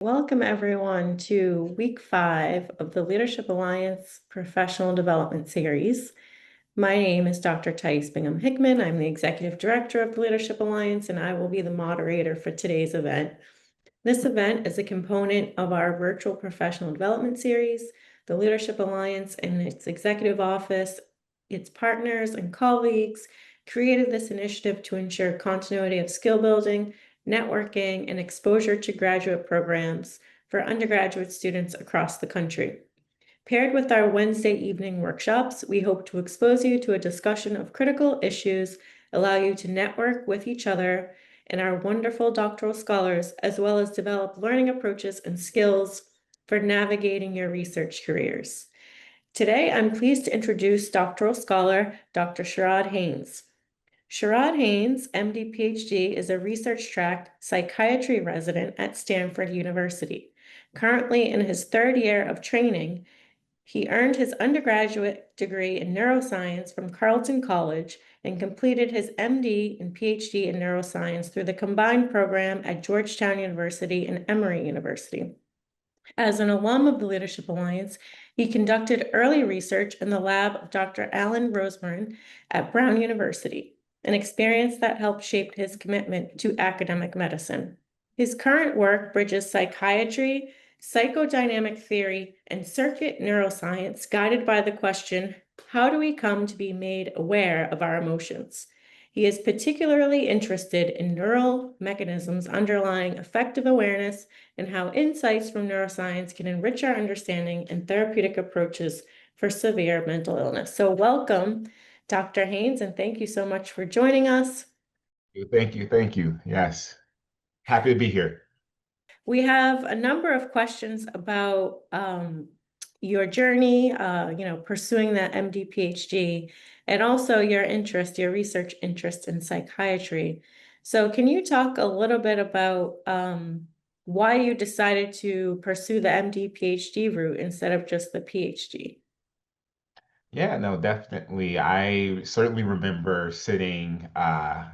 Welcome, everyone, to week 5 of the Leadership Alliance Professional Development Series. My name is Dr. Taiese Bingham-Hickman. I'm the Executive Director of the Leadership Alliance, and I will be the moderator for today's event. This event is a component of our virtual professional development series. The Leadership Alliance and its executive office, its partners and colleagues created this initiative to ensure continuity of skill building, networking, and exposure to graduate programs for undergraduate students across the country. Paired with our Wednesday evening workshops, we hope to expose you to a discussion of critical issues, allow you to network with each other and our wonderful doctoral scholars, as well as develop learning approaches and skills for navigating your research careers. Today, I'm pleased to introduce doctoral scholar Dr. Sherod Haynes. Sherod Haynes, MD, Ph.D., is a research track psychiatry resident at Stanford University. Currently in his third year of training, he earned his undergraduate degree in neuroscience from Carleton College and completed his MD and PhD in neuroscience through the combined program at Georgetown University and Emory University. As an alum of the Leadership Alliance, he conducted early research in the lab of Dr. Rosmarin at Brown University, an experience that helped shape his commitment to academic medicine. His current work bridges psychiatry, psychodynamic theory, and circuit neuroscience, guided by the question, how do we come to be made aware of our emotions? He is particularly interested in neural mechanisms underlying affective awareness and how insights from neuroscience can enrich our understanding and therapeutic approaches for severe mental illness. So welcome, Dr. Haynes, and thank you so much for joining us. Thank you. Thank you. Yes. Happy to be here. We have a number of questions about your journey, pursuing that MD, PhD, and also your research interest in psychiatry. So can you talk a little bit about why you decided to pursue the MD, PhD route instead of just the PhD? Yeah, no, definitely. I certainly remember sitting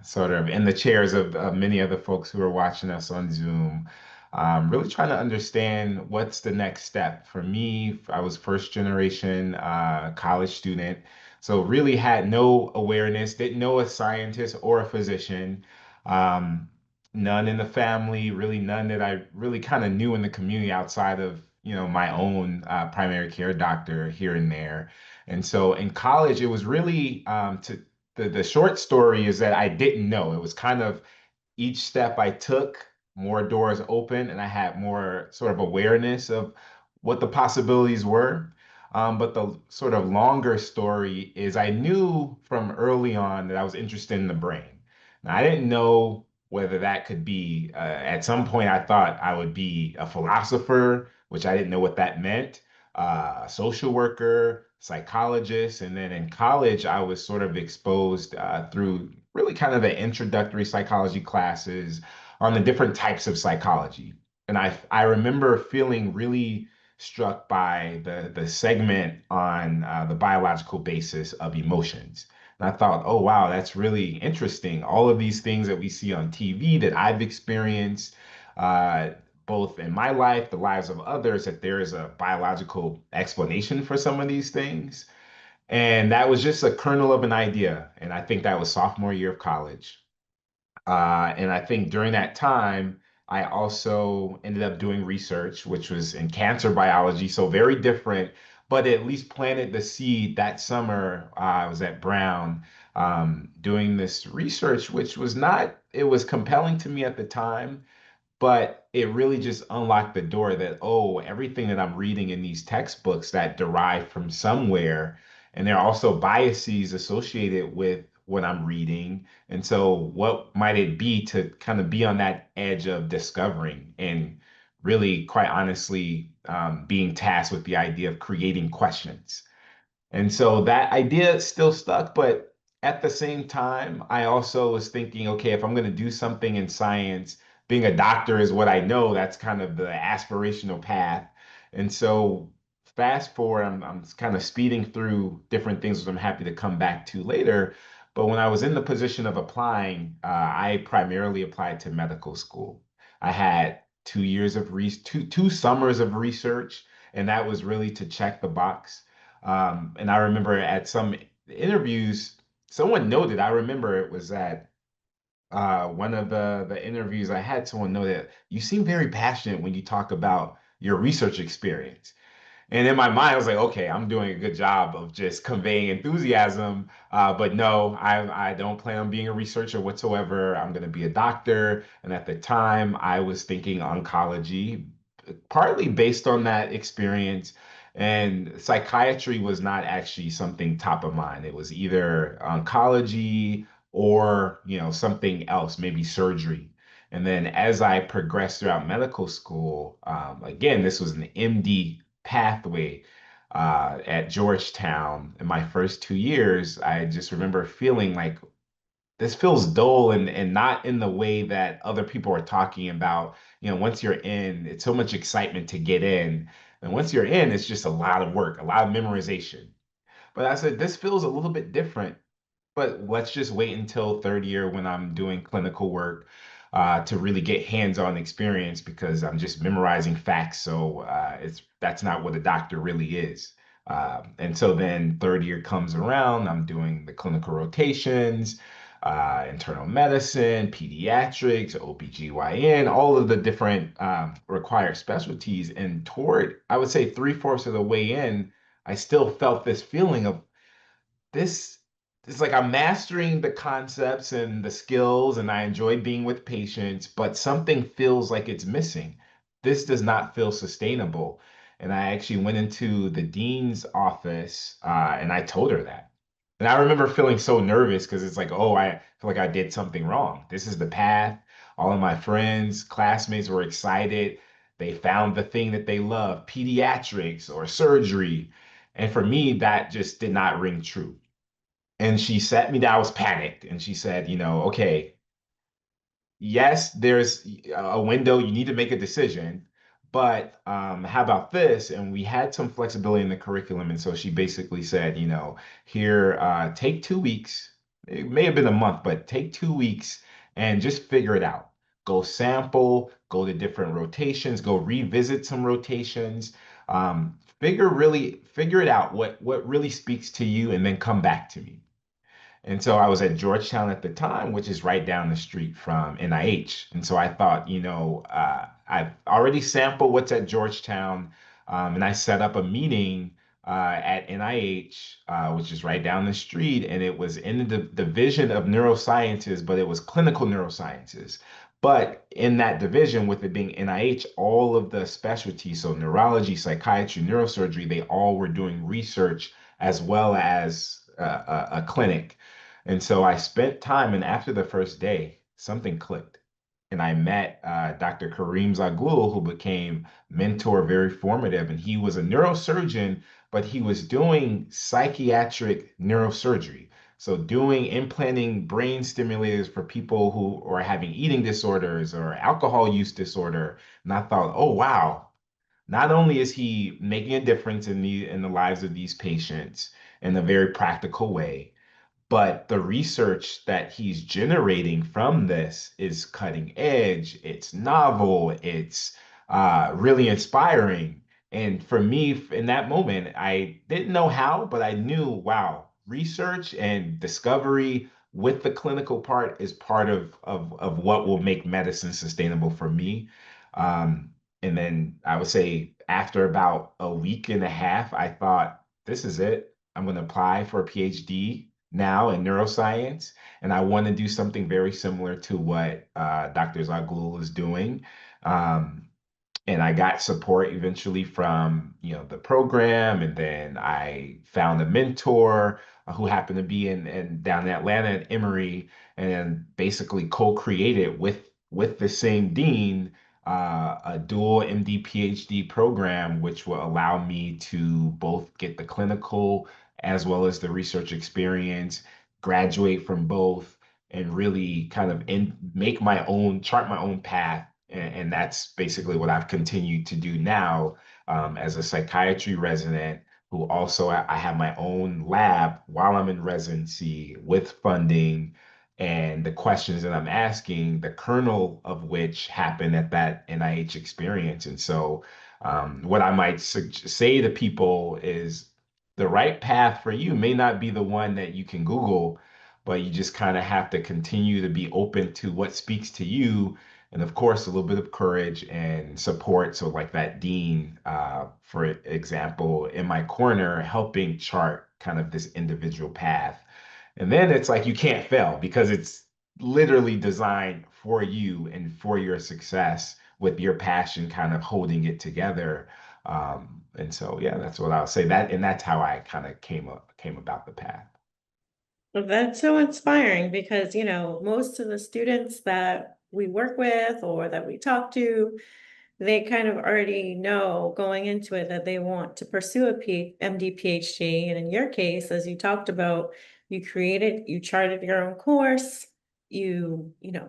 sort of in the chairs of many other folks who were watching us on Zoom, really trying to understand what's the next step. For me, I was first generation college student, so really had no awareness, didn't know a scientist or a physician. Um, None in the family, really none that I really kind of knew in the community outside of, my own primary care doctor here and there. And so in college, it was really the short story is that I didn't know. It was kind of each step I took, more doors open, and I had more sort of awareness of what the possibilities were. But the sort of longer story is I knew from early on that I was interested in the brain. Now, I didn't know whether that could be, at some point, I thought I would be a philosopher, which I didn't know what that meant, a social worker, psychologist. And then in college, I was sort of exposed through really kind of the introductory psychology classes on the different types of psychology. And I remember feeling really struck by the segment on the biological basis of emotions. And I thought, oh, wow, that's really interesting. All of these things that we see on TV that I've experienced, uh, both in my life, the lives of others, that there is a biological explanation for some of these things. And that was just a kernel of an idea. And I think that was sophomore year of college. And I think during that time, I also ended up doing research, which was in cancer biology, so very different, but at least planted the seed that summer. I was at Brown doing this research, which was not, it was compelling to me at the time, but it really just unlocked the door that, oh, everything that I'm reading in these textbooks that derive from somewhere, and there are also biases associated with what I'm reading. And so, what might it be to kind of be on that edge of discovering and really, quite honestly, being tasked with the idea of creating questions? And so that idea still stuck, but at the same time, I also was thinking, okay, if I'm going to do something in science, being a doctor is what I know. That's kind of the aspirational path. And so fast forward, I'm kind of speeding through different things, which I'm happy to come back to later. But when I was in the position of applying, I primarily applied to medical school. I had 2 years of two summers of research, and that was really to check the box. And I remember at some interviews, someone noted, I remember it was at one of the interviews I had, someone noted, you seem very passionate when you talk about your research experience. And in my mind, I was like, okay, I'm doing a good job of just conveying enthusiasm. But no, I don't plan on being a researcher whatsoever. I'm going to be a doctor. And at the time, I was thinking oncology, partly based on that experience. And psychiatry was not actually something top of mind. It was either oncology or, something else, maybe surgery. And then as I progressed throughout medical school, again, this was an MD pathway at Georgetown in my first 2 years. I just remember feeling like this feels dull and not in the way that other people are talking about. Once you're in, it's so much excitement to get in. And once you're in, it's just a lot of work, a lot of memorization. But I said, this feels a little bit different, but let's just wait until third year when I'm doing clinical work to really get hands-on experience because I'm just memorizing facts. So that's not what a doctor really is. And so then third year comes around, I'm doing the clinical rotations, internal medicine, pediatrics, OBGYN, all of the different required specialties. And toward, I would say three-fourths of the way in, I still felt this feeling of this it's like I'm mastering the concepts and the skills, and I enjoy being with patients, but something feels like it's missing. This does not feel sustainable. And I actually went into the dean's office and I told her that. And I remember feeling so nervous because it's like, oh, I feel like I did something wrong. This is the path. All of my friends, classmates were excited. They found the thing that they love, pediatrics or surgery. And for me, that just did not ring true. And she sat me down. I was panicked. And she said, okay, yes, there's a window. You need to make a decision. But how about this? And we had some flexibility in the curriculum. And so she basically said, here, take 2 weeks. It may have been a month, but take 2 weeks and just figure it out. Go sample, go to different rotations, go revisit some rotations. Figure it out, what really speaks to you, and then come back to me. And so I was at Georgetown at the time, which is right down the street from NIH. And so I thought, I've already sampled what's at Georgetown, and I set up a meeting at NIH, which is right down the street. And it was in the division of neurosciences, but it was clinical neurosciences. But in that division, with it being NIH, all of the specialties, so neurology, psychiatry, neurosurgery, they all were doing research as well as a clinic. And so I spent time, and after the first day, something clicked. And I met Dr. Kareem Zaghloul, who became mentor, very formative. And he was a neurosurgeon, but he was doing psychiatric neurosurgery. So doing implanting brain stimulators for people who are having eating disorders or alcohol use disorder. And I thought, oh wow, not only is he making a difference in the lives of these patients in a very practical way, but the research that he's generating from this is cutting edge, it's novel, it's really inspiring. And for me, in that moment, I didn't know how, but I knew, wow, research and discovery with the clinical part is part of what will make medicine sustainable for me. And then I would say after about a week and a half, I thought, this is it. I'm going to apply for a PhD now in neuroscience, and I want to do something very similar to what Dr. Zaghloul is doing. Um, and I got support eventually from the program, and then I found a mentor who happened to be in down in Atlanta at Emory, and then basically co-created with the same dean a dual MD PhD program, which will allow me to both get the clinical as well as the research experience, graduate from both, and really kind of make my own, chart my own path. And that's basically what I've continued to do now as a psychiatry resident, who also I have my own lab while I'm in residency with funding and the questions that I'm asking, the kernel of which happened at that NIH experience. And so, what I might say to people is the right path for you may not be the one that you can Google, but you just kind of have to continue to be open to what speaks to you. And of course, a little bit of courage and support. So, like that dean, for example, in my corner, helping chart kind of this individual path. And then it's like you can't fail because it's literally designed for you and for your success with your passion kind of holding it together. And so, yeah, that's what I'll say that, and that's how I kind of came about the path. Well, that's so inspiring because, most of the students that we work with or that we talk to, they kind of already know going into it that they want to pursue a MD, PhD. And in your case, as you talked about, you charted your own course,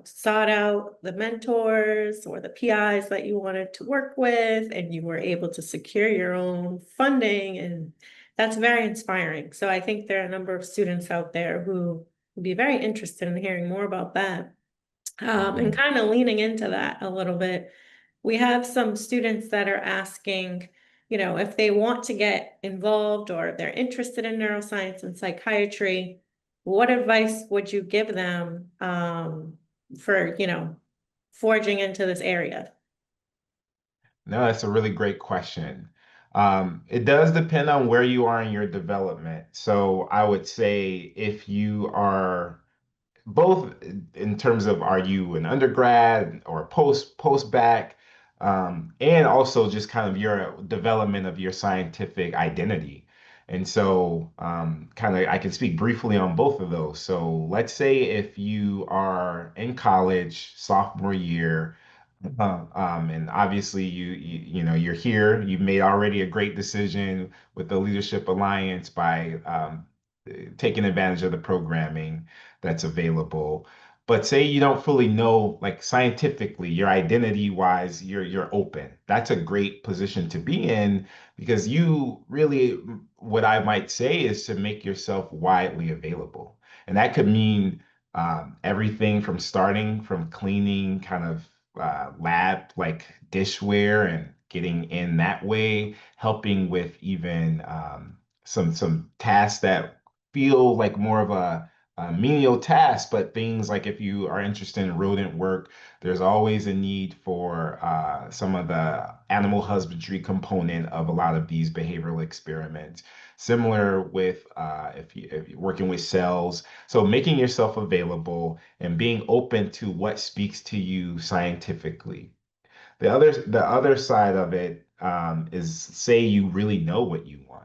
sought out the mentors or the PIs that you wanted to work with, and you were able to secure your own funding. And that's very inspiring. So I think there are a number of students out there who would be very interested in hearing more about that. And Mhm. kind of leaning into that a little bit, we have some students that are asking, if they want to get involved or they're interested in neuroscience and psychiatry, what advice would you give them for, forging into this area? No, that's a really great question. It does depend on where you are in your development. So I would say if you are both in terms of are you an undergrad or post back, and also just kind of your development of your scientific identity. And so, kind of, I can speak briefly on both of those. So, let's say if you are in college, sophomore year, and obviously you're here. You've made already a great decision with the Leadership Alliance by taking advantage of the programming that's available. But say you don't fully know, like scientifically, your identity wise, you're open. That's a great position to be in because you really, what I might say is to make yourself widely available. And that could mean everything from starting from cleaning kind of lab like dishware and getting in that way, helping with even some tasks that feel like more of a menial task, but things like if you are interested in rodent work, there's always a need for some of the animal husbandry component of a lot of these behavioral experiments. Similar with if you're working with cells, so making yourself available and being open to what speaks to you scientifically. The other side of it is say you really know what you want.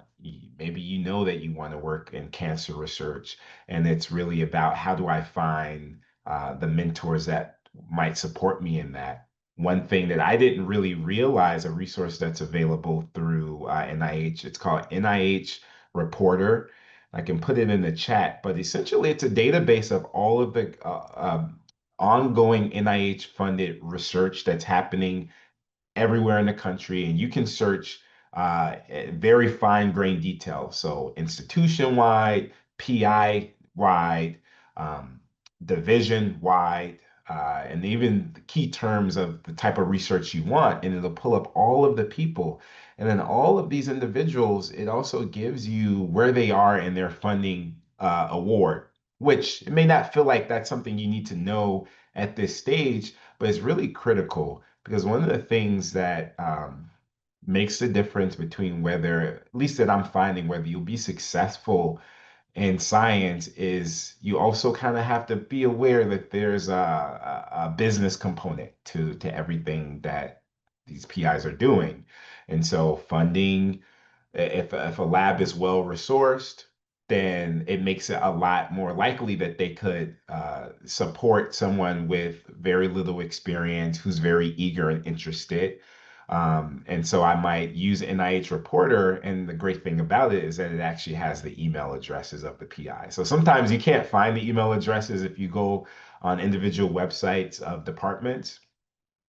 Maybe you know that you want to work in cancer research, and it's really about how do I find the mentors that might support me in that. One thing that I didn't really realize, a resource that's available through NIH, it's called NIH Reporter. I can put it in the chat, but essentially it's a database of all of the ongoing NIH funded research that's happening everywhere in the country, and you can search very fine grained details. So institution wide, PI wide, um, division wide, and even the key terms of the type of research you want, and it'll pull up all of the people. And then all of these individuals, it also gives you where they are in their funding award, which it may not feel like that's something you need to know at this stage, but it's really critical because one of the things that makes the difference between whether, at least that I'm finding, whether you'll be successful in science is you also kind of have to be aware that there's a business component to everything that these PIs are doing. And so funding, if a lab is well resourced, then it makes it a lot more likely that they could support someone with very little experience who's very eager and interested. And so I might use NIH Reporter, and the great thing about it is that it actually has the email addresses of the PI. So sometimes you can't find the email addresses if you go on individual websites of departments,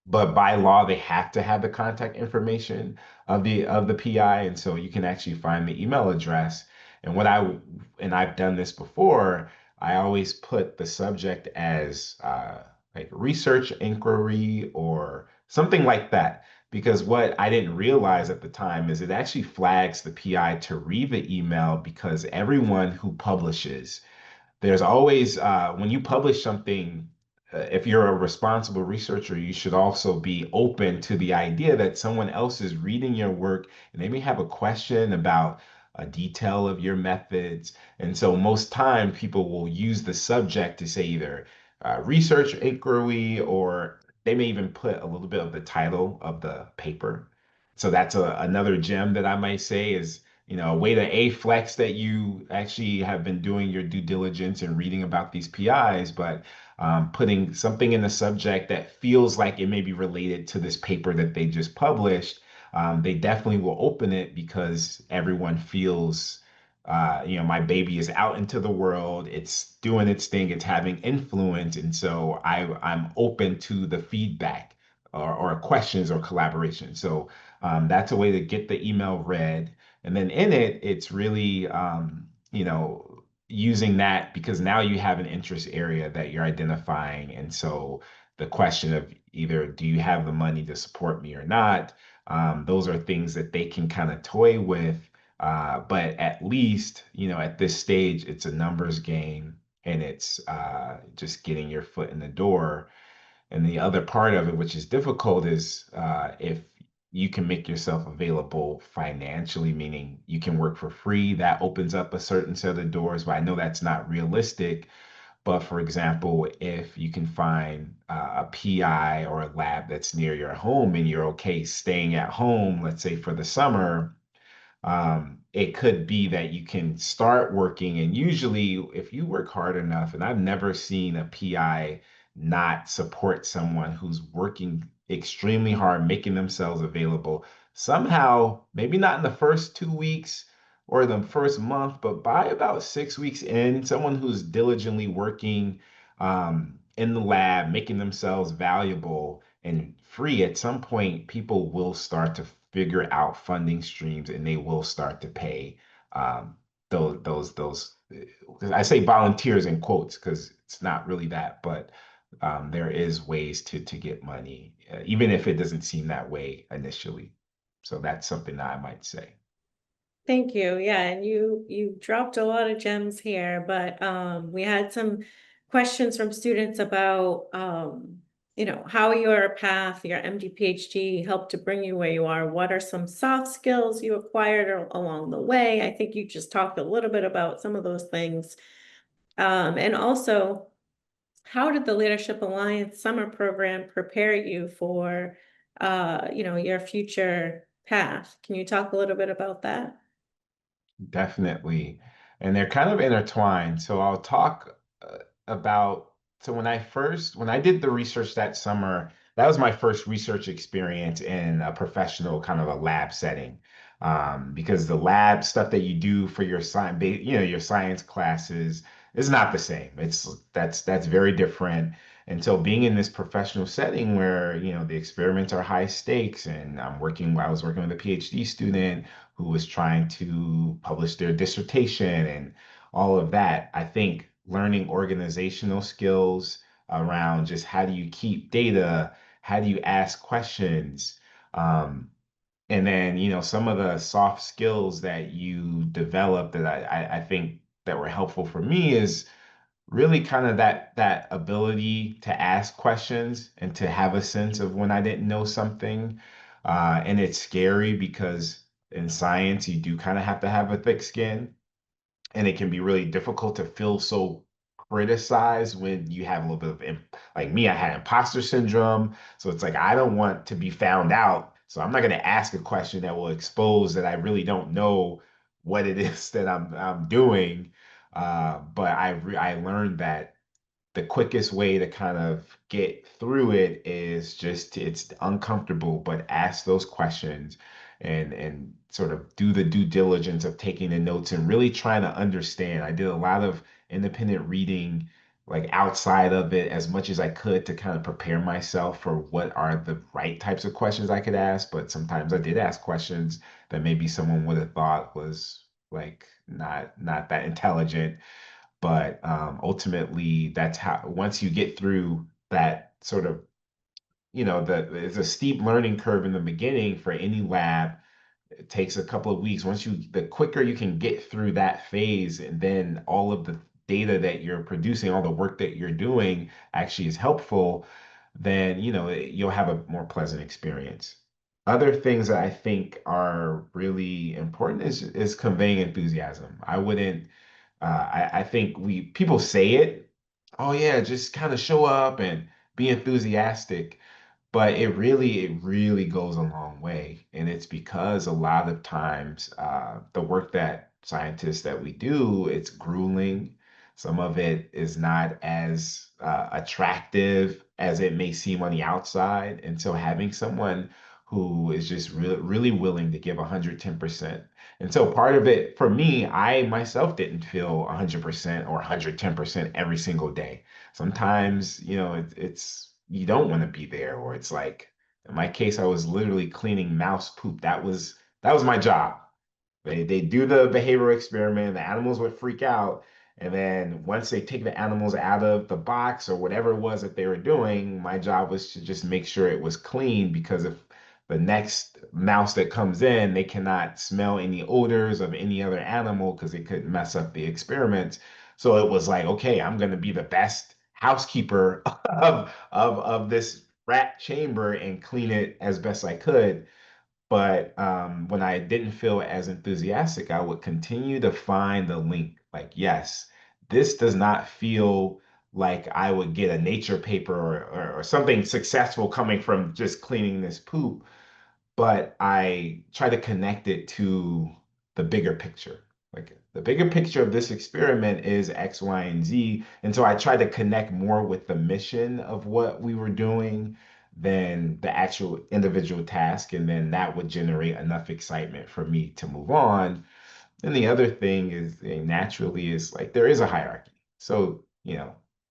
but by law they have to have the contact information of the PI, and so you can actually find the email address. And I've done this before. I always put the subject as like research inquiry or something like that. Because what I didn't realize at the time is it actually flags the PI to read the email because everyone who publishes there's always, when you publish something, if you're a responsible researcher, you should also be open to the idea that someone else is reading your work and they may have a question about a detail of your methods. And so most time people will use the subject to say either research inquiry or they may even put a little bit of the title of the paper. So that's another gem that I might say is a way to flex that you actually have been doing your due diligence and reading about these PIs, but putting something in the subject that feels like it may be related to this paper that they just published. They definitely will open it because everyone feels, my baby is out into the world, it's doing its thing, it's having influence, and so I'm open to the feedback or questions or collaboration. So that's a way to get the email read. And then in it, it's really, using that because now you have an interest area that you're identifying. And so the question of either do you have the money to support me or not, those are things that they can kind of toy with. But at least, at this stage, it's a numbers game and it's just getting your foot in the door. And the other part of it, which is difficult, is if you can make yourself available financially, meaning you can work for free, that opens up a certain set of doors. But I know that's not realistic. But for example, if you can find a PI or a lab that's near your home and you're okay staying at home, let's say for the summer, it could be that you can start working. And usually, if you work hard enough, and I've never seen a PI not support someone who's working extremely hard, making themselves available, somehow, maybe not in the first 2 weeks or the first month, but by about 6 weeks in, someone who's diligently working in the lab, making themselves valuable and free, at some point, people will start to figure out funding streams and they will start to pay um, those. I say volunteers in quotes because it's not really that, but there is ways to get money, even if it doesn't seem that way initially. So that's something that I might say. Thank you. Yeah, and you dropped a lot of gems here, but we had some questions from students about how your path, your MD PhD helped to bring you where you are. What are some soft skills you acquired along the way? I think you just talked a little bit about some of those things. And also, how did the Leadership Alliance summer program prepare you for your future path? Can you talk a little bit about that? Definitely. And they're kind of intertwined. So I'll talk about, so when I did the research that summer, that was my first research experience in a professional kind of a lab setting. Because the lab stuff that you do for your science, your science classes is not the same. That's very different. And so being in this professional setting where, the experiments are high stakes and I was working with a PhD student who was trying to publish their dissertation and all of that. I think learning organizational skills around just how do you keep data, how do you ask questions, um, and then some of the soft skills that you develop that I think that were helpful for me is really kind of that ability to ask questions and to have a sense of when I didn't know something. And it's scary because in science, you do kind of have to have a thick skin, and it can be really difficult to feel so criticized when you have a little bit of like me, I had imposter syndrome. So it's like I don't want to be found out. So I'm not going to ask a question that will expose that I really don't know what it is that I'm doing. But I learned that the quickest way to kind of get through it is just it's uncomfortable, but ask those questions and sort of do the due diligence of taking the notes and really trying to understand. I did a lot of independent reading, like outside of it, as much as I could to kind of prepare myself for what are the right types of questions I could ask. But sometimes I did ask questions that maybe someone would have thought was like not that intelligent, But ultimately, that's how, once you get through that sort of, it's a steep learning curve in the beginning for any lab. It takes a couple of weeks. The quicker you can get through that phase, and then all of the data that you're producing, all the work that you're doing actually is helpful, then, you'll have a more pleasant experience. Other things that I think are really important is conveying enthusiasm. I wouldn't, I think people say it, oh yeah, just kind of show up and be enthusiastic. But it really goes a long way. And it's because a lot of times the work that scientists that we do, it's grueling. Some of it is not as attractive as it may seem on the outside. And so having someone who is just really willing to give 110%. And so part of it for me, I myself didn't feel 100% or 110% every single day. Sometimes, it's you don't want to be there, or it's like in my case, I was literally cleaning mouse poop. That was my job. They do the behavioral experiment, the animals would freak out. And then once they take the animals out of the box or whatever it was that they were doing, my job was to just make sure it was clean, because if the next mouse that comes in, they cannot smell any odors of any other animal because it could mess up the experiment. So it was like, okay, I'm going to be the best housekeeper of this rat chamber and clean it as best I could. But when I didn't feel as enthusiastic, I would continue to find the link. Like, yes, this does not feel like I would get a nature paper or something successful coming from just cleaning this poop, but I try to connect it to the bigger picture. Like the bigger picture of this experiment is X, Y, and Z. And so I try to connect more with the mission of what we were doing than the actual individual task. And then that would generate enough excitement for me to move on. And the other thing is naturally is like there is a hierarchy. So,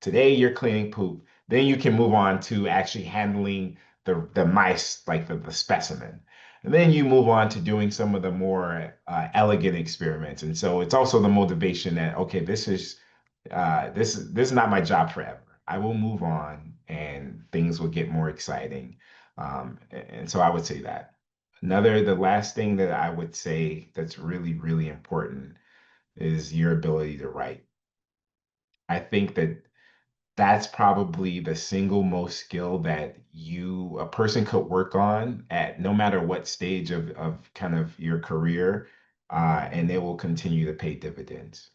today you're cleaning poop, then you can move on to actually handling the mice, like the specimen. And then you move on to doing some of the more elegant experiments. And so it's also the motivation that, okay, this is not my job forever. I will move on and things will get more exciting. And so I would say that. The last thing that I would say that's really, really important is your ability to write. I think that that's probably the single most skill that a person could work on at no matter what stage of kind of your career, and it will continue to pay dividends.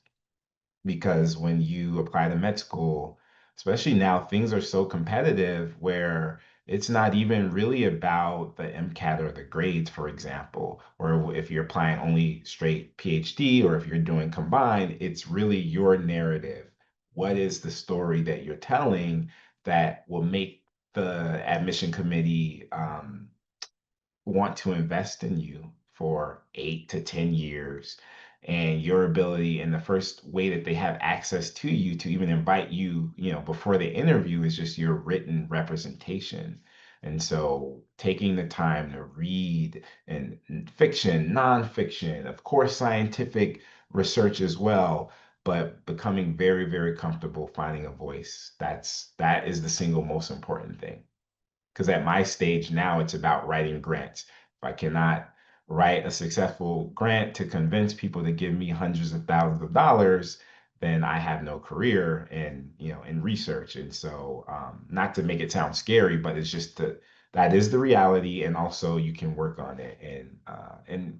Because when you apply to med school, especially now, things are so competitive where it's not even really about the MCAT or the grades, for example, or if you're applying only straight PhD or if you're doing combined, it's really your narrative. What is the story that you're telling that will make the admission committee want to invest in you for 8 to 10 years, and your ability, and the first way that they have access to you to even invite you, before the interview, is just your written representation. And so taking the time to read and fiction, nonfiction, of course, scientific research as well, but becoming very, very comfortable finding a voice. That is the single most important thing. Because at my stage now, it's about writing grants. If I cannot write a successful grant to convince people to give me hundreds of thousands of dollars, then I have no career in research. And so, not to make it sound scary, but it's just that is the reality, and also you can work on it and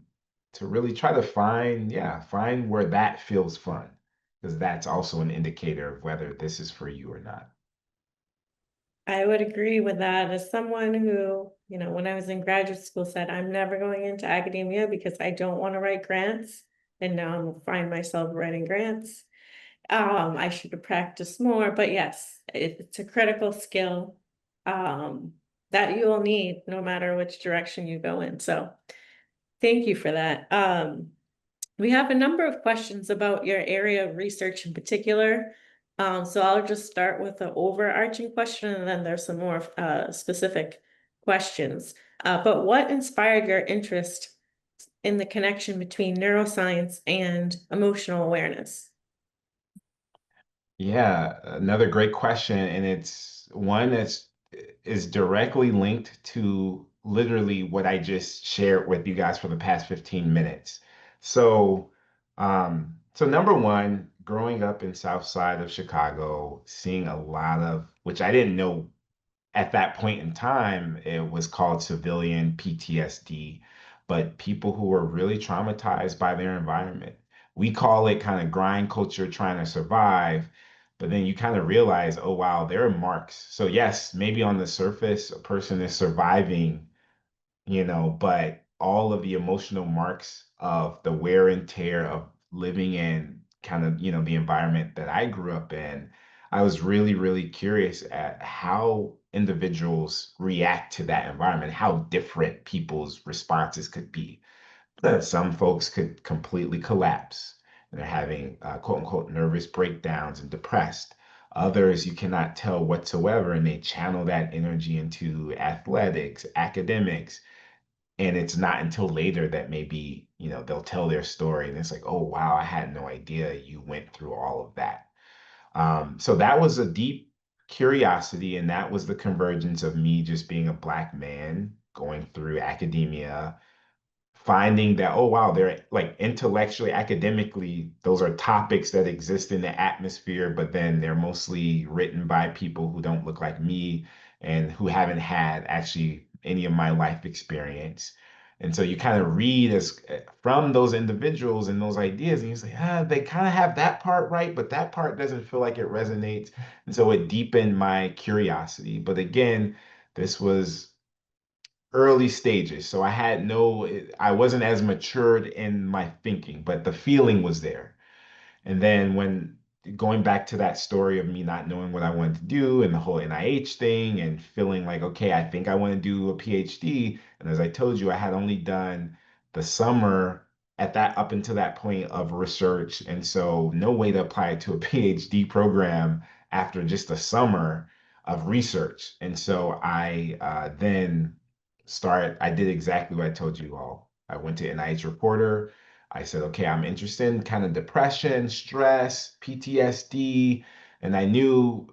to really try to find where that feels fun, because that's also an indicator of whether this is for you or not. I would agree with that as someone who, when I was in graduate school said, I'm never going into academia because I don't want to write grants. And now I'm find myself writing grants. I should have practiced more, but yes, it's a critical skill that you will need no matter which direction you go in. So thank you for that. We have a number of questions about your area of research in particular. So I'll just start with the overarching question, and then there's some more specific questions. But what inspired your interest in the connection between neuroscience and emotional awareness? Yeah, another great question, and it's one that's is directly linked to literally what I just shared with you guys for the past 15 minutes. So, so number one, growing up in South Side of Chicago, seeing a lot of, which I didn't know at that point in time, it was called civilian PTSD, but people who were really traumatized by their environment. We call it kind of grind culture trying to survive, but then you kind of realize, oh, wow, there are marks. So, yes, maybe on the surface, a person is surviving, but all of the emotional marks of the wear and tear of living in kind of, the environment that I grew up in, I was really, really curious at how individuals react to that environment, how different people's responses could be. Some folks could completely collapse. And they're having quote unquote nervous breakdowns and depressed. Others you cannot tell whatsoever, and they channel that energy into athletics, academics, and it's not until later that maybe, they'll tell their story and it's like, oh, wow, I had no idea you went through all of that. So that was a deep curiosity, and that was the convergence of me just being a Black man going through academia, finding that, oh wow, they're like intellectually, academically, those are topics that exist in the atmosphere, but then they're mostly written by people who don't look like me and who haven't had actually any of my life experience. And so you kind of read as from those individuals and those ideas, and you say, they kind of have that part right, but that part doesn't feel like it resonates. And so it deepened my curiosity. But again, this was early stages. So I wasn't as matured in my thinking, but the feeling was there. And then when going back to that story of me not knowing what I wanted to do and the whole NIH thing and feeling like, okay, I think I want to do a PhD. And as I told you, I had only done the summer at that up until that point of research. And so no way to apply it to a PhD program after just a summer of research. And so I did exactly what I told you all. I went to NIH Reporter. I said, okay, I'm interested in kind of depression, stress, PTSD. And I knew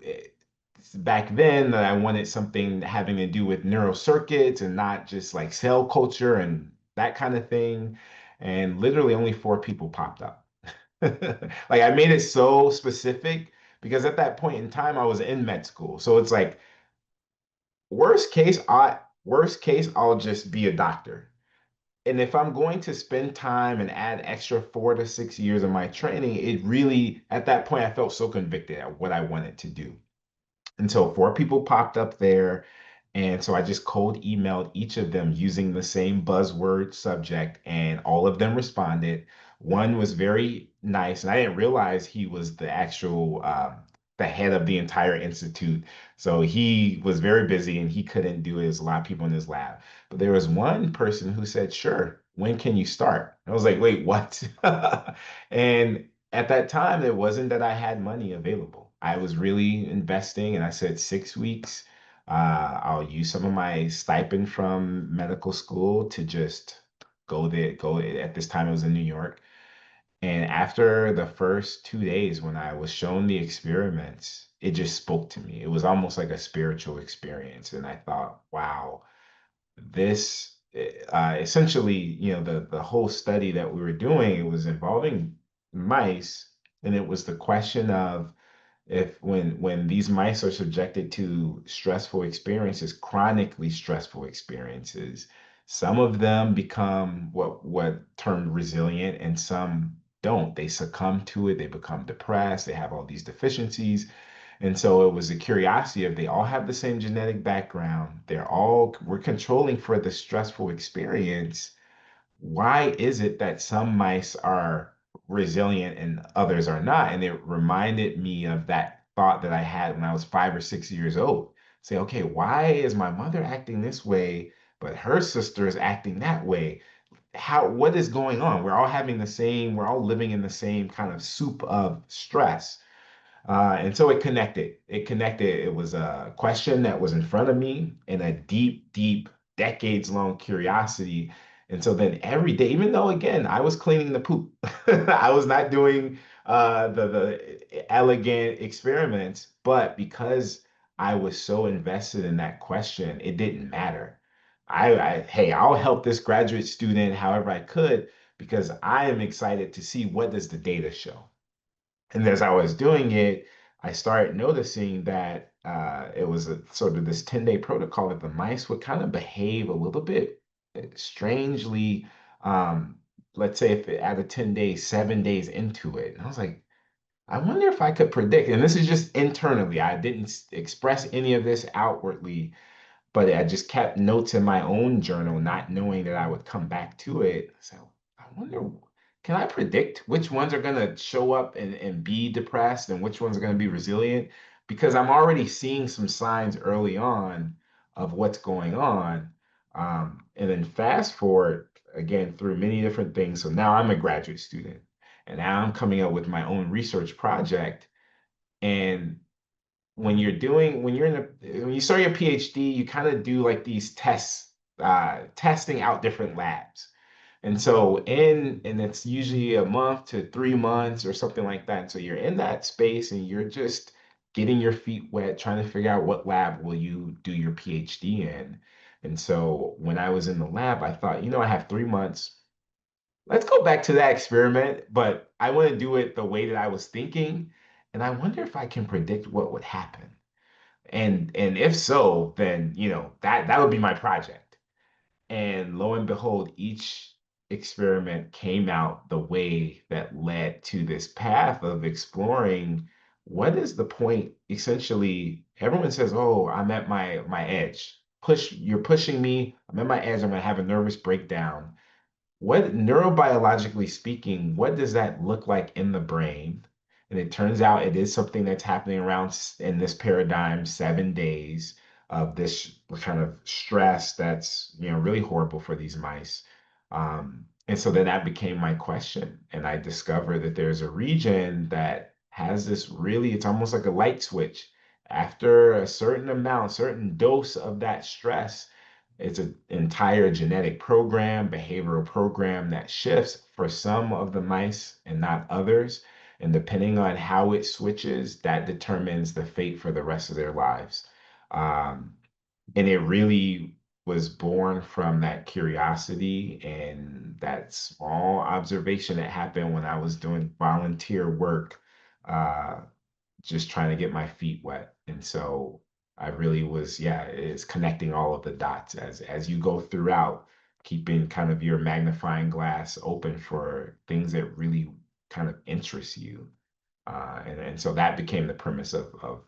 back then that I wanted something having to do with neural circuits and not just like cell culture and that kind of thing. And literally only four people popped up. Like I made it so specific because at that point in time I was in med school. So it's like worst case, I'll just be a doctor. And if I'm going to spend time and add extra 4 to 6 years of my training, it really, at that point, I felt so convicted at what I wanted to do. And so four people popped up there. And so I just cold emailed each of them using the same buzzword subject, and all of them responded. One was very nice, and I didn't realize he was the head of the entire institute. So he was very busy and he couldn't do it. There's a lot of people in his lab. But there was one person who said, sure, when can you start? I was like, wait, what? And at that time, it wasn't that I had money available. I was really investing, and I said 6 weeks. I'll use some of my stipend from medical school to just go there. Go at this time, it was in New York. And after the first 2 days, when I was shown the experiments, it just spoke to me. It was almost like a spiritual experience. And I thought, wow, this essentially, the whole study that we were doing, it was involving mice, and it was the question of if when these mice are subjected to stressful experiences, chronically stressful experiences, some of them become what termed resilient, and some don't. They succumb to it, they become depressed, they have all these deficiencies. And so it was a curiosity of they all have the same genetic background. We're controlling for the stressful experience. Why is it that some mice are resilient and others are not? And it reminded me of that thought that I had when I was 5 or 6 years old. Say, okay, why is my mother acting this way, but her sister is acting that way? What is going on? We're all living in the same kind of soup of stress. And so it connected. It connected. It was a question that was in front of me and a deep, deep, decades long curiosity. And so then every day, even though again, I was cleaning the poop, I was not doing the elegant experiments, but because I was so invested in that question, it didn't matter. Hey, I'll help this graduate student however I could because I am excited to see what does the data show. And as I was doing it, I started noticing that it was a sort of this 10-day protocol that the mice would kind of behave a little bit strangely. Um, let's say if out of 10 days, 7 days into it. And I was like, I wonder if I could predict. And this is just internally. I didn't express any of this outwardly, but I just kept notes in my own journal, not knowing that I would come back to it. So I wonder, can I predict which ones are going to show up and be depressed and which ones are going to be resilient? Because I'm already seeing some signs early on of what's going on. And then fast forward again through many different things. So now I'm a graduate student and now I'm coming up with my own research project. And when you're in when you start your PhD, you kind of do like these tests, testing out different labs. And so and it's usually a month to 3 months or something like that. So you're in that space and you're just getting your feet wet, trying to figure out what lab will you do your PhD in. And so when I was in the lab, I thought, I have 3 months. Let's go back to that experiment, but I want to do it the way that I was thinking. And I wonder if I can predict what would happen. And if so, then that would be my project. And lo and behold, each experiment came out the way that led to this path of exploring what is the point. Essentially, everyone says, "Oh, I'm at my edge. You're pushing me. I'm at my edge. I'm gonna have a nervous breakdown." What neurobiologically speaking, what does that look like in the brain? And it turns out it is something that's happening around in this paradigm, 7 days of this kind of stress that's really horrible for these mice. And so then that became my question. And I discovered that there's a region that has this really, it's almost like a light switch. After a certain amount, certain dose of that stress, it's an entire genetic program, behavioral program that shifts for some of the mice and not others. And depending on how it switches, that determines the fate for the rest of their lives. Um, and it really was born from that curiosity and that small observation that happened when I was doing volunteer work. Uh, just trying to get my feet wet. And so I really was, yeah, it's connecting all of the dots as you go throughout, keeping kind of your magnifying glass open for things that really kind of interest you. And so that became the premise of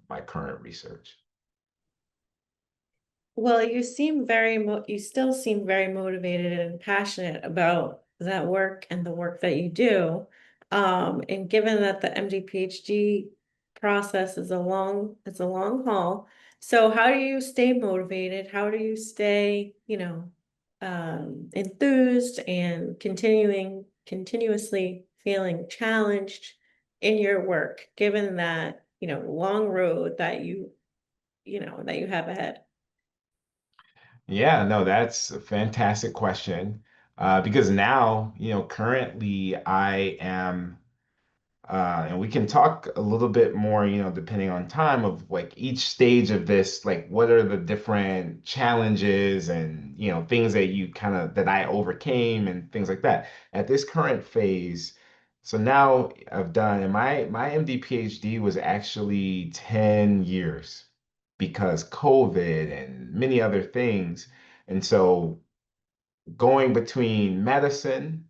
my current research. Well, you still seem very motivated and passionate about that work and the work that you do. And given that the MD PhD process is it's a long haul. So how do you stay motivated? How do you stay, enthused and continuously feeling challenged in your work, given that, long road that that you have ahead? Yeah, no, that's a fantastic question. Because now, currently I am and we can talk a little bit more, depending on time of like each stage of this, like what are the different challenges and, things that that I overcame and things like that. At this current phase, so now I've done, and my MD PhD was actually 10 years because COVID and many other things. And so going between medicine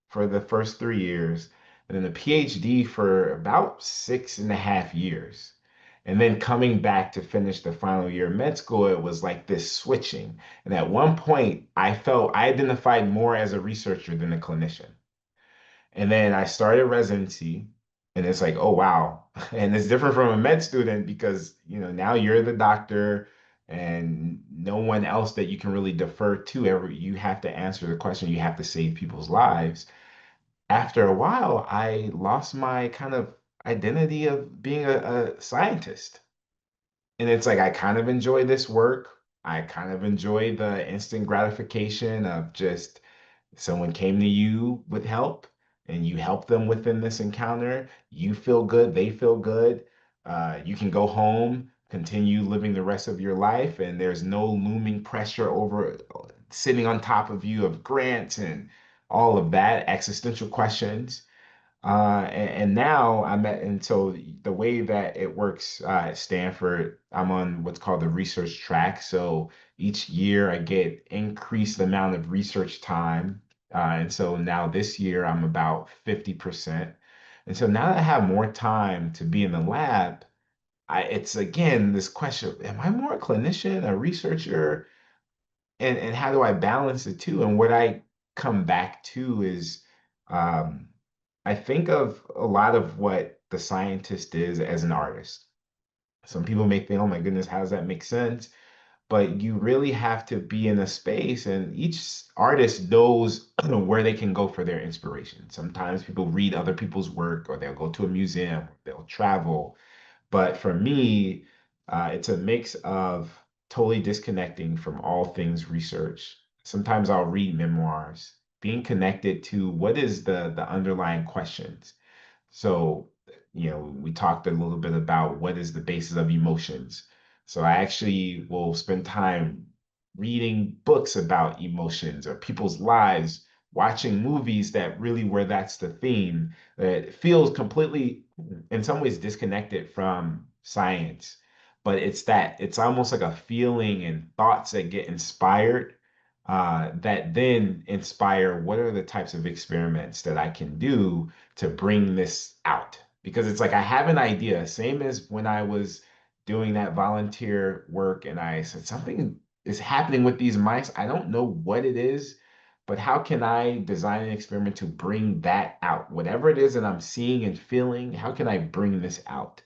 for the first 3 years and then the PhD for about 6.5 years. And then coming back to finish the final year of med school, it was like this switching. And at one point, I felt I identified more as a researcher than a clinician. And then I started residency, and it's like, oh wow. And it's different from a med student because, now you're the doctor and no one else that you can really defer to ever. You have to answer the question, you have to save people's lives. After a while, I lost my kind of identity of being a scientist. And it's like I kind of enjoy this work. I kind of enjoy the instant gratification of just someone came to you with help and you help them within this encounter, you feel good, they feel good. You can go home, continue living the rest of your life, and there's no looming pressure over sitting on top of you of grants and all of that, existential questions. And now and so the way that it works at Stanford, I'm on what's called the research track. So each year I get increased amount of research time. And so now this year I'm about 50%. And so now that I have more time to be in the lab, it's again this question, am I more a clinician, a researcher? And how do I balance the two? And what I come back to is um, I think of a lot of what the scientist is as an artist. Some people may think, oh my goodness, how does that make sense? But you really have to be in a space, and each artist knows where they can go for their inspiration. Sometimes people read other people's work, or they'll go to a museum, they'll travel, but for me, it's a mix of totally disconnecting from all things research. Sometimes I'll read memoirs, being connected to what is the underlying questions. So, we talked a little bit about what is the basis of emotions. So I actually will spend time reading books about emotions or people's lives, watching movies that really where that's the theme, that feels completely, in some ways, disconnected from science. But it's almost like a feeling and thoughts that get inspired that then inspire what are the types of experiments that I can do to bring this out, because it's like I have an idea, same as when I was doing that volunteer work and I said something is happening with these mice. I don't know what it is, but how can I design an experiment to bring that out? Whatever it is that I'm seeing and feeling, how can I bring this out?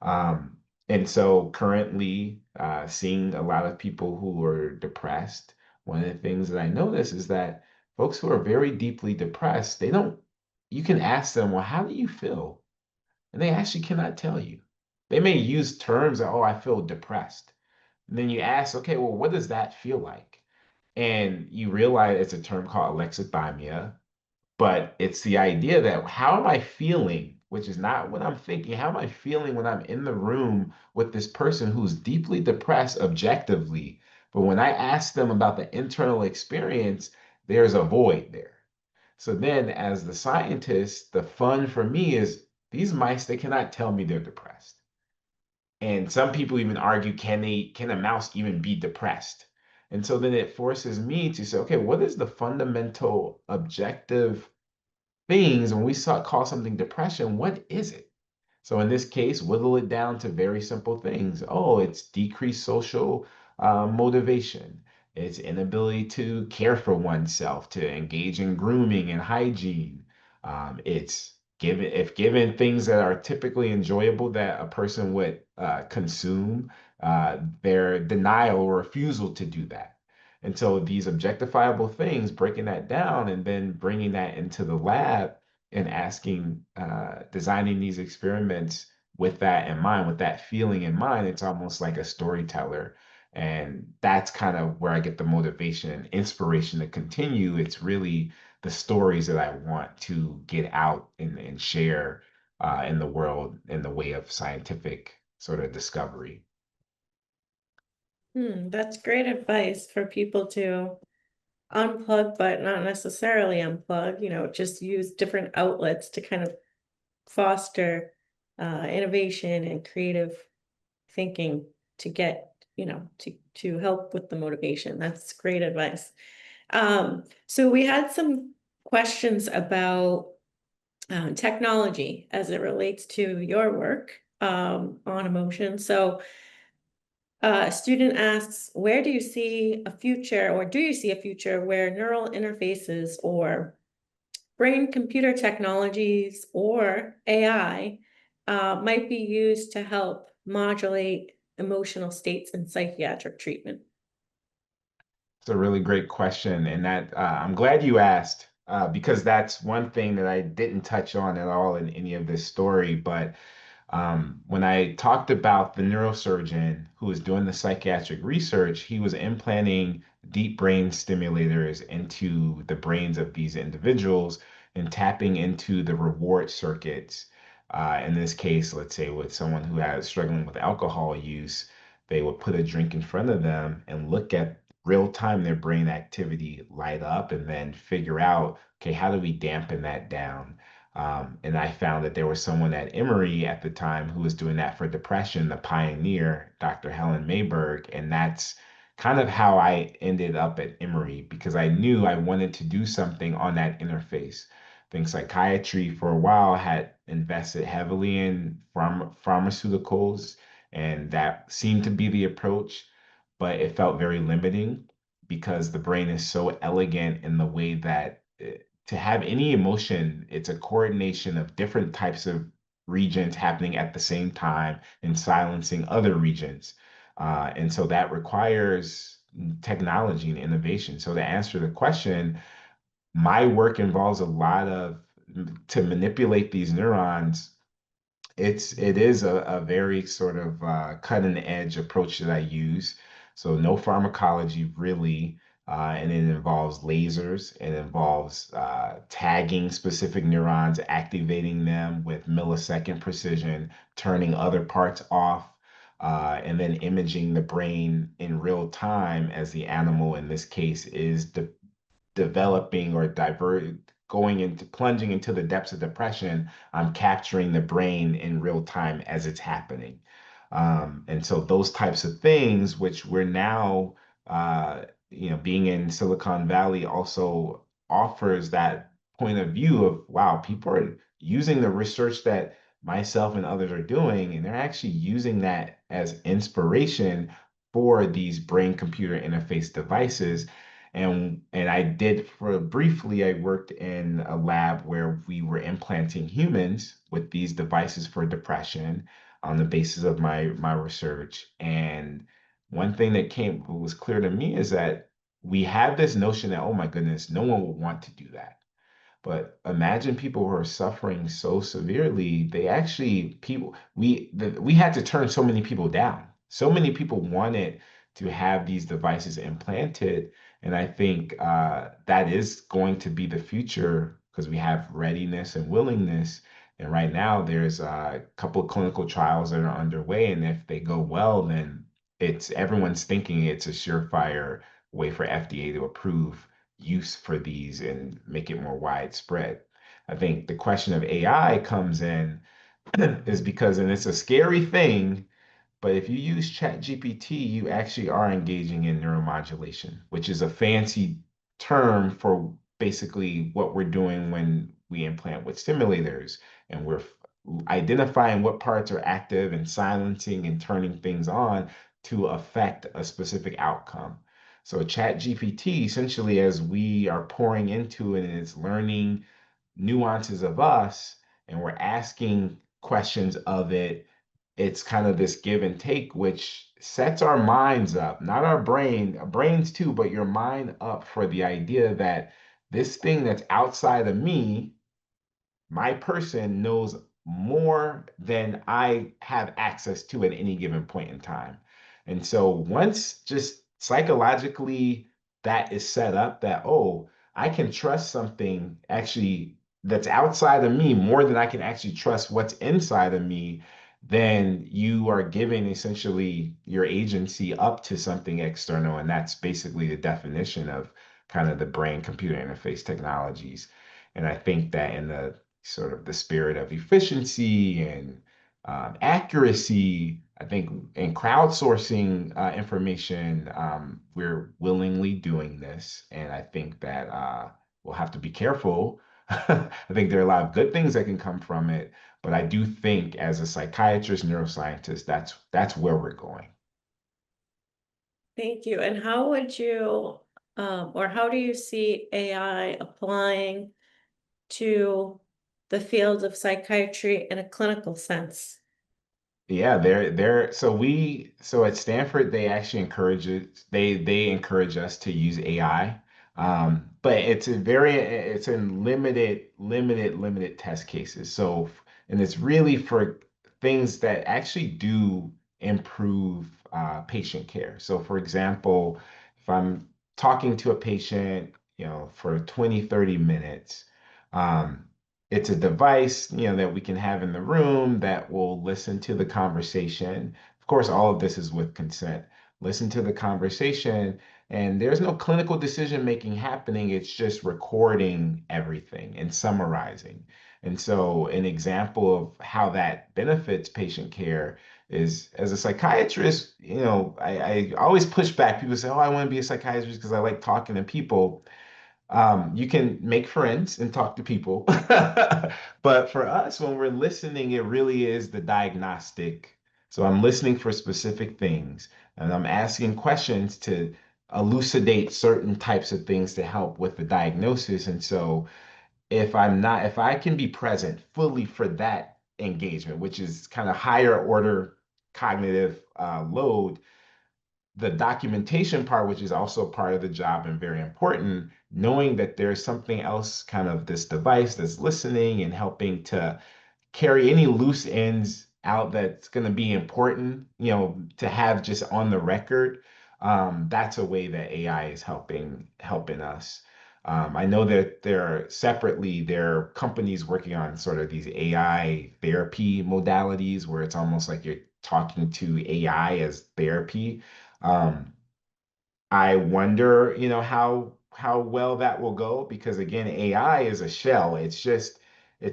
Um, and so currently, seeing a lot of people who are depressed, one of the things that I notice is that folks who are very deeply depressed, you can ask them, well, how do you feel? And they actually cannot tell you. They may use terms that, oh, I feel depressed. And then you ask, okay, well, what does that feel like? And you realize it's a term called alexithymia, but it's the idea that how am I feeling, which is not what I'm thinking, how am I feeling when I'm in the room with this person who's deeply depressed objectively? But when I ask them about the internal experience, there's a void there. So then, as the scientist, the fun for me is these mice, they cannot tell me they're depressed. And some people even argue, can a mouse even be depressed? And so then it forces me to say, okay, what is the fundamental objective things when we call something depression, what is it? So in this case, whittle it down to very simple things. Oh, it's decreased social motivation. It's inability to care for oneself, to engage in grooming and hygiene. It's if given things that are typically enjoyable that a person would consume, their denial or refusal to do that. And so these objectifiable things, breaking that down and then bringing that into the lab and asking, designing these experiments with that in mind, with that feeling in mind, it's almost like a storyteller. And that's kind of where I get the motivation and inspiration to continue. It's really the stories that I want to get out and share in the world in the way of scientific sort of discovery. That's great advice for people to unplug, but not necessarily unplug, just use different outlets to kind of foster innovation and creative thinking to get, to help with the motivation. That's great advice. So we had some questions about technology as it relates to your work on emotion. So a student asks, where do you see a future, or do you see a future where neural interfaces or brain computer technologies or AI might be used to help modulate emotional states in psychiatric treatment? It's a really great question, and that I'm glad you asked because that's one thing that I didn't touch on at all in any of this story. But when I talked about the neurosurgeon who was doing the psychiatric research, he was implanting deep brain stimulators into the brains of these individuals. and tapping into the reward circuits. In this case, let's say with someone who has struggling with alcohol use, they would put a drink in front of them and look at real time their brain activity light up and then figure out, okay, how do we dampen that down? And I found that there was someone at Emory at the time who was doing that for depression, the pioneer, Dr. Helen Mayberg. And that's kind of how I ended up at Emory because I knew I wanted to do something on that interface. I think psychiatry for a while had invested heavily in pharmaceuticals, and that seemed to be the approach, but it felt very limiting because the brain is so elegant in the way that to have any emotion, it's a coordination of different types of regions happening at the same time and silencing other regions. And so that requires technology and innovation. So to answer the question, my work involves a lot of to manipulate these neurons. It is a very sort of cutting edge approach that I use. So no pharmacology really, and it involves lasers. It involves tagging specific neurons, activating them with millisecond precision, turning other parts off, and then imaging the brain in real time as the animal in this case is developing or going into plunging into the depths of depression. I'm capturing the brain in real time as it's happening. And so those types of things, which we're now, being in Silicon Valley also offers that point of view of, wow, people are using the research that myself and others are doing, and they're actually using that as inspiration for these brain computer interface devices. And I did for briefly, I worked in a lab where we were implanting humans with these devices for depression on the basis of my research. And one thing that came was clear to me is that we have this notion that, oh my goodness, no one would want to do that. But imagine people who are suffering so severely, they actually people we had to turn so many people down. So many people wanted to have these devices implanted, and I think that is going to be the future because we have readiness and willingness. And right now, there's a couple of clinical trials that are underway, and if they go well, then it's everyone's thinking it's a surefire way for FDA to approve use for these and make it more widespread. I think the question of AI comes in is because, and it's a scary thing, but if you use ChatGPT, you actually are engaging in neuromodulation, which is a fancy term for basically what we're doing when we implant with stimulators and we're identifying what parts are active and silencing and turning things on to affect a specific outcome. So ChatGPT, essentially, as we are pouring into it and it's learning nuances of us and we're asking questions of it, it's kind of this give and take, which sets our minds up, not our brains too, but your mind up for the idea that this thing that's outside of me, my person knows more than I have access to at any given point in time. And so once just psychologically that is set up that, oh, I can trust something actually that's outside of me more than I can actually trust what's inside of me, then you are giving essentially your agency up to something external. And that's basically the definition of kind of the brain computer interface technologies. And I think that in the sort of the spirit of efficiency and accuracy, I think in crowdsourcing information, we're willingly doing this. And I think that we'll have to be careful. I think there are a lot of good things that can come from it, but I do think as a psychiatrist, neuroscientist, that's where we're going. Thank you. And how would you, or how do you see AI applying to the field of psychiatry in a clinical sense? Yeah, so at Stanford they actually they encourage us to use AI. But it's in limited test cases. So and it's really for things that actually do improve patient care. So for example, if I'm talking to a patient, for 20, 30 minutes, Um, it's a device, that we can have in the room that will listen to the conversation. Of course, all of this is with consent. Listen to the conversation, and there's no clinical decision making happening. It's just recording everything and summarizing. And so, an example of how that benefits patient care is as a psychiatrist, I always push back. People say, "Oh, I want to be a psychiatrist because I like talking to people." You can make friends and talk to people. But for us, when we're listening, it really is the diagnostic. So I'm listening for specific things and I'm asking questions to elucidate certain types of things to help with the diagnosis. And so if I can be present fully for that engagement, which is kind of higher order cognitive load, the documentation part, which is also part of the job and very important, knowing that there's something else, kind of this device that's listening and helping to carry any loose ends out that's going to be important, to have just on the record. That's a way that AI is helping us. I know that there are companies working on sort of these AI therapy modalities where it's almost like you're talking to AI as therapy. Um, I wonder, how well that will go because again, AI is a shell. It's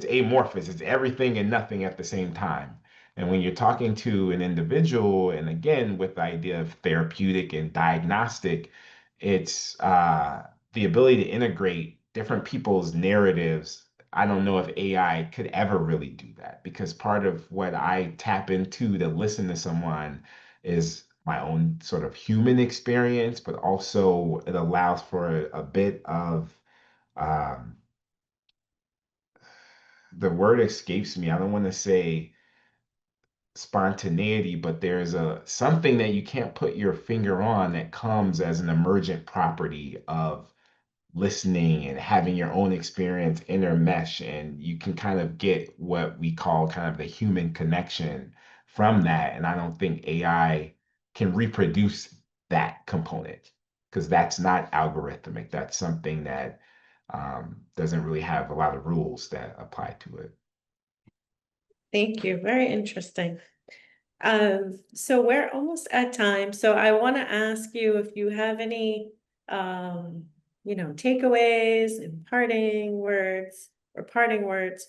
amorphous. It's everything and nothing at the same time. And when you're talking to an individual, and again, with the idea of therapeutic and diagnostic, it's the ability to integrate different people's narratives. I don't know if AI could ever really do that because part of what I tap into to listen to someone is my own sort of human experience, but also it allows for a bit of um, the word escapes me. I don't want to say spontaneity, but there's a something that you can't put your finger on that comes as an emergent property of listening and having your own experience intermesh, and you can kind of get what we call kind of the human connection from that. And I don't think AI can reproduce that component because that's not algorithmic. That's something that doesn't really have a lot of rules that apply to it. Thank you. Very interesting. So we're almost at time. So I want to ask you if you have any, takeaways and parting words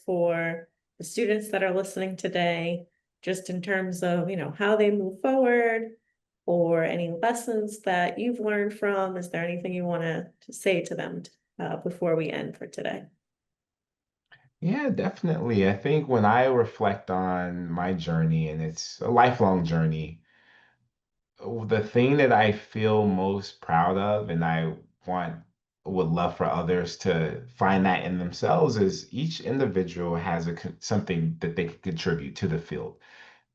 for the students that are listening today, just in terms of, how they move forward or any lessons that you've learned from. Is there anything you want to say to them, before we end for today? Yeah, definitely. I think when I reflect on my journey, and it's a lifelong journey, the thing that I feel most proud of, and want would love for others to find that in themselves, is each individual has something that they can contribute to the field.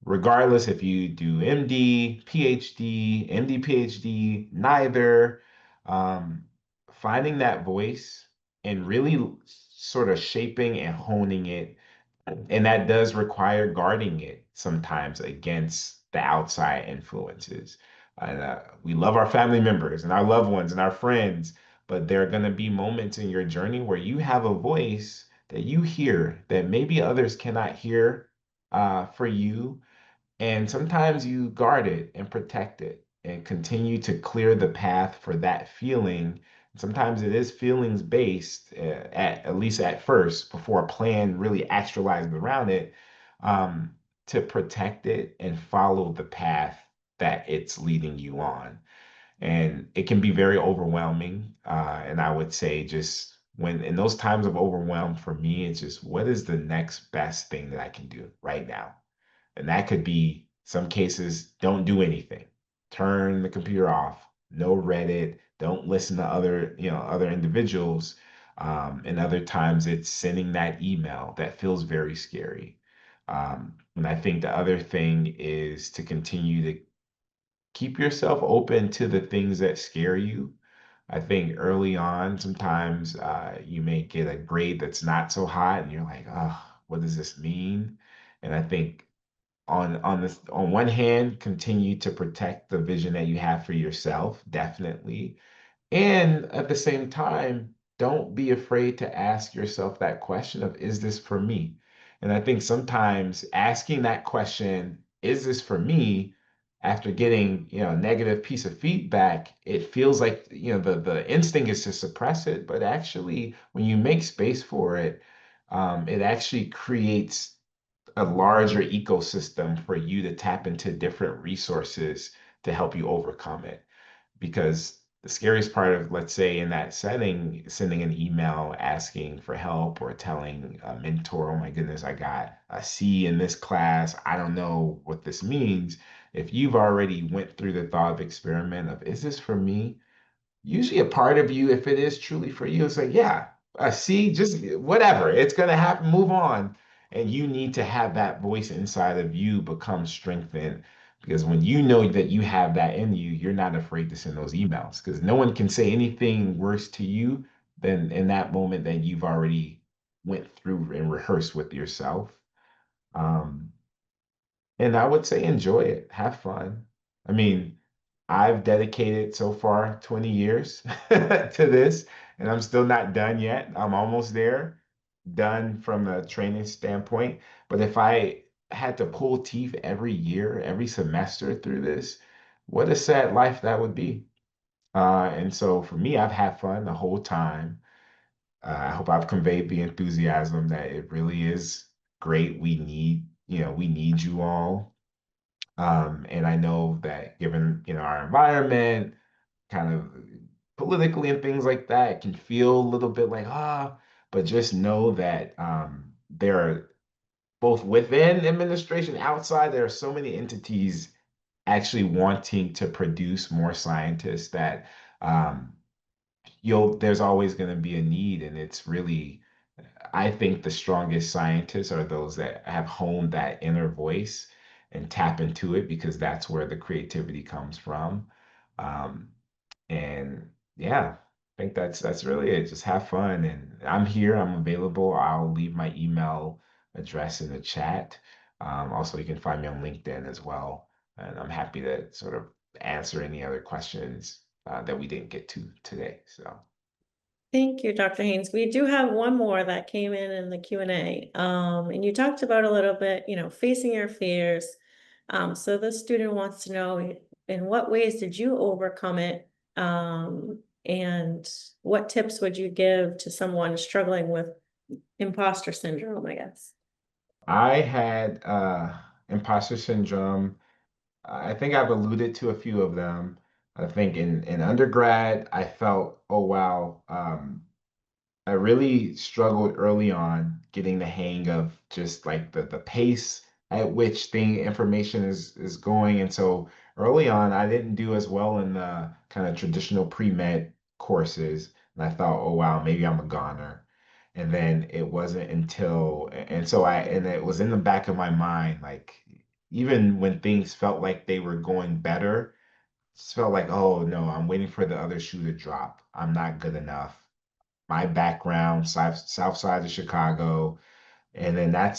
Regardless if you do MD, PhD, MD, PhD, neither, um, finding that voice and really sort of shaping and honing it, and that does require guarding it sometimes against the outside influences. And we love our family members and our loved ones and our friends, but there are going to be moments in your journey where you have a voice that you hear that maybe others cannot hear for you, and sometimes you guard it and protect it and continue to clear the path for that feeling. Sometimes it is feelings based, at least at first, before a plan really actualizes around it, um, to protect it and follow the path that it's leading you on. And it can be very overwhelming. And I would say, just when in those times of overwhelm, for me, it's just what is the next best thing that I can do right now? And that could be some cases, don't do anything. Turn the computer off. No Reddit. Don't listen to other individuals. And other times it's sending that email that feels very scary. And I think the other thing is to continue to keep yourself open to the things that scare you. I think early on, sometimes you may get a grade that's not so hot, and you're like, oh, what does this mean? And I think on one hand, continue to protect the vision that you have for yourself, definitely. And at the same time, don't be afraid to ask yourself that question of, is this for me? And I think sometimes asking that question, is this for me? After getting, a negative piece of feedback, it feels like, the instinct is to suppress it, but actually, when you make space for it, it actually creates a larger ecosystem for you to tap into different resources to help you overcome it. Because the scariest part of, let's say, in that setting, sending an email asking for help or telling a mentor, oh my goodness, I got a C in this class. I don't know what this means. If you've already went through the thought experiment of, is this for me? Usually a part of you, if it is truly for you, it's like, yeah, see, just whatever, it's gonna happen, move on. And you need to have that voice inside of you become strengthened. Because when you know that you have that in you, you're not afraid to send those emails. Because no one can say anything worse to you than in that moment that you've already went through and rehearsed with yourself. Um, and I would say enjoy it, have fun. I mean, I've dedicated so far 20 years to this, and I'm still not done yet. I'm almost there, done from a training standpoint. But if I had to pull teeth every year, every semester through this, what a sad life that would be. And so for me, I've had fun the whole time. I hope I've conveyed the enthusiasm that it really is great. We need you all. And I know that given, our environment, kind of politically and things like that, it can feel a little bit like, but just know that there are both within administration, outside, there are so many entities actually wanting to produce more scientists that um, there's always going to be a need. And it's really, I think the strongest scientists are those that have honed that inner voice and tap into it because that's where the creativity comes from. Um, and yeah, I think that's really it. Just have fun. And I'm here, I'm available. I'll leave my email address in the chat. Also, you can find me on LinkedIn as well. And I'm happy to sort of answer any other questions that we didn't get to today. So. Thank you, Dr. Haynes. We do have one more that came in the Q&A. And you talked about a little bit, facing your fears. So this student wants to know, in what ways did you overcome it? And what tips would you give to someone struggling with imposter syndrome, I guess? I had imposter syndrome. I think I've alluded to a few of them. I think in undergrad, I felt, oh wow, I really struggled early on getting the hang of just like the pace at which thing information is going. And so early on, I didn't do as well in the kind of traditional pre-med courses. And I thought, oh wow, maybe I'm a goner. And then it wasn't until, and so and it was in the back of my mind, like even when things felt like they were going better, it felt like, oh no, I'm waiting for the other shoe to drop. I'm not good enough. My background, south side of Chicago. And then I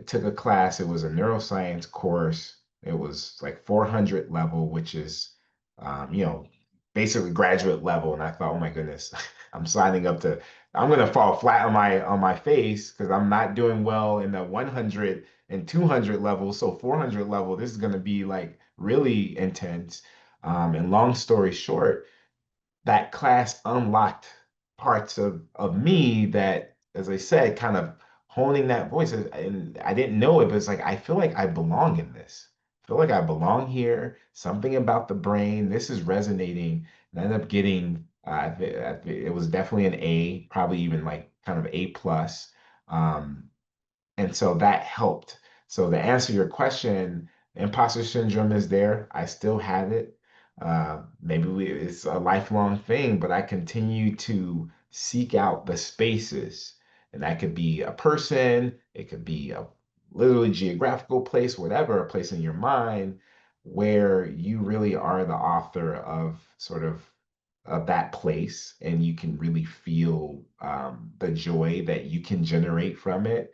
took a class. It was a neuroscience course. It was like 400 level, which is, um, you know, basically graduate level. And I thought, oh my goodness, I'm signing up to, I'm gonna fall flat on my face because I'm not doing well in the 100 and 200 level. So 400 level, this is gonna be like really intense. And long story short, that class unlocked parts of me that, as I said, kind of honing that voice. And I didn't know it, but it's like I feel like I belong in this. I feel like I belong here. Something about the brain. This is resonating. And I ended up getting. It was definitely an A, probably even like kind of A plus. Um, and so that helped. So to answer your question, imposter syndrome is there. I still have it. It's a lifelong thing, but I continue to seek out the spaces. And that could be a person, it could be a literally geographical place, whatever, a place in your mind where you really are the author of sort of that place, and you can really feel the joy that you can generate from it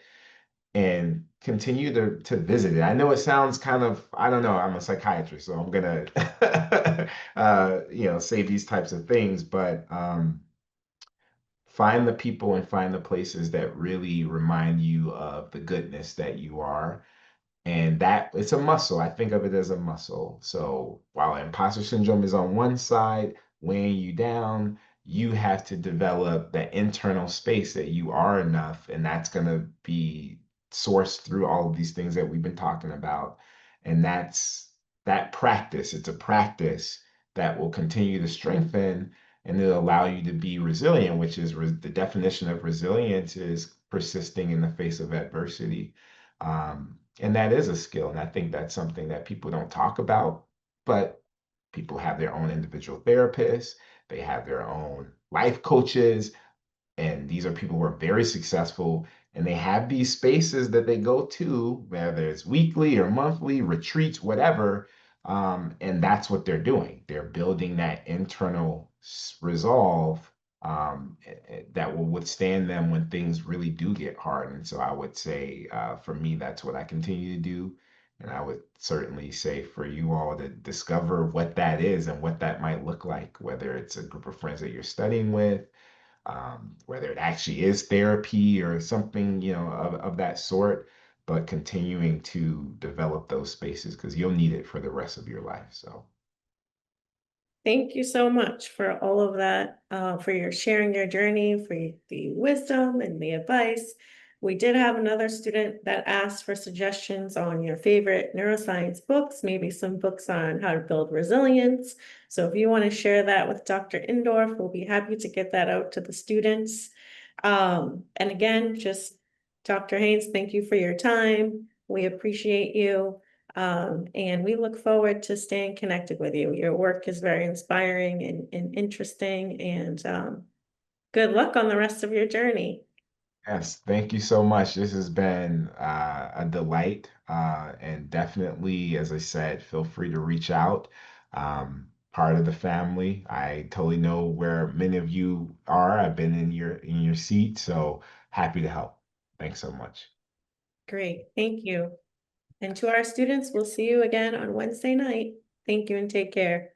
and continue to visit it. I know it sounds kind of, I don't know, I'm a psychiatrist, so I'm gonna say these types of things, but find the people and find the places that really remind you of the goodness that you are. And that it's a muscle. I think of it as a muscle. So while imposter syndrome is on one side, weighing you down, you have to develop that internal space that you are enough. And that's going to be sourced through all of these things that we've been talking about. And that's that practice. It's a practice that will continue to strengthen and it'll allow you to be resilient, which is the definition of resilience is persisting in the face of adversity. And that is a skill. And I think that's something that people don't talk about, but people have their own individual therapists, they have their own life coaches, and these are people who are very successful and they have these spaces that they go to, whether it's weekly or monthly, retreats, whatever. And that's what they're doing. They're building that internal resolve that will withstand them when things really do get hard. And so I would say for me, that's what I continue to do. And I would certainly say for you all to discover what that is and what that might look like, whether it's a group of friends that you're studying with, whether it actually is therapy or something, of that sort, but continuing to develop those spaces because you'll need it for the rest of your life. So, Thank you so much for all of that, for your sharing your journey, for the wisdom and the advice. We did have another student that asked for suggestions on your favorite neuroscience books, maybe some books on how to build resilience. So if you want to share that with Dr. Indorf, we'll be happy to get that out to the students. And again, just Dr. Haynes, thank you for your time. We appreciate you. And we look forward to staying connected with you. Your work is very inspiring and interesting, and good luck on the rest of your journey. yes, thank you so much. This has been a delight. And definitely, as I said, feel free to reach out. Part of the family. I totally know where many of you are. I've been in your seat, so happy to help. Thanks so much. Great, thank you. And to our students, we'll see you again on Wednesday night. Thank you and take care.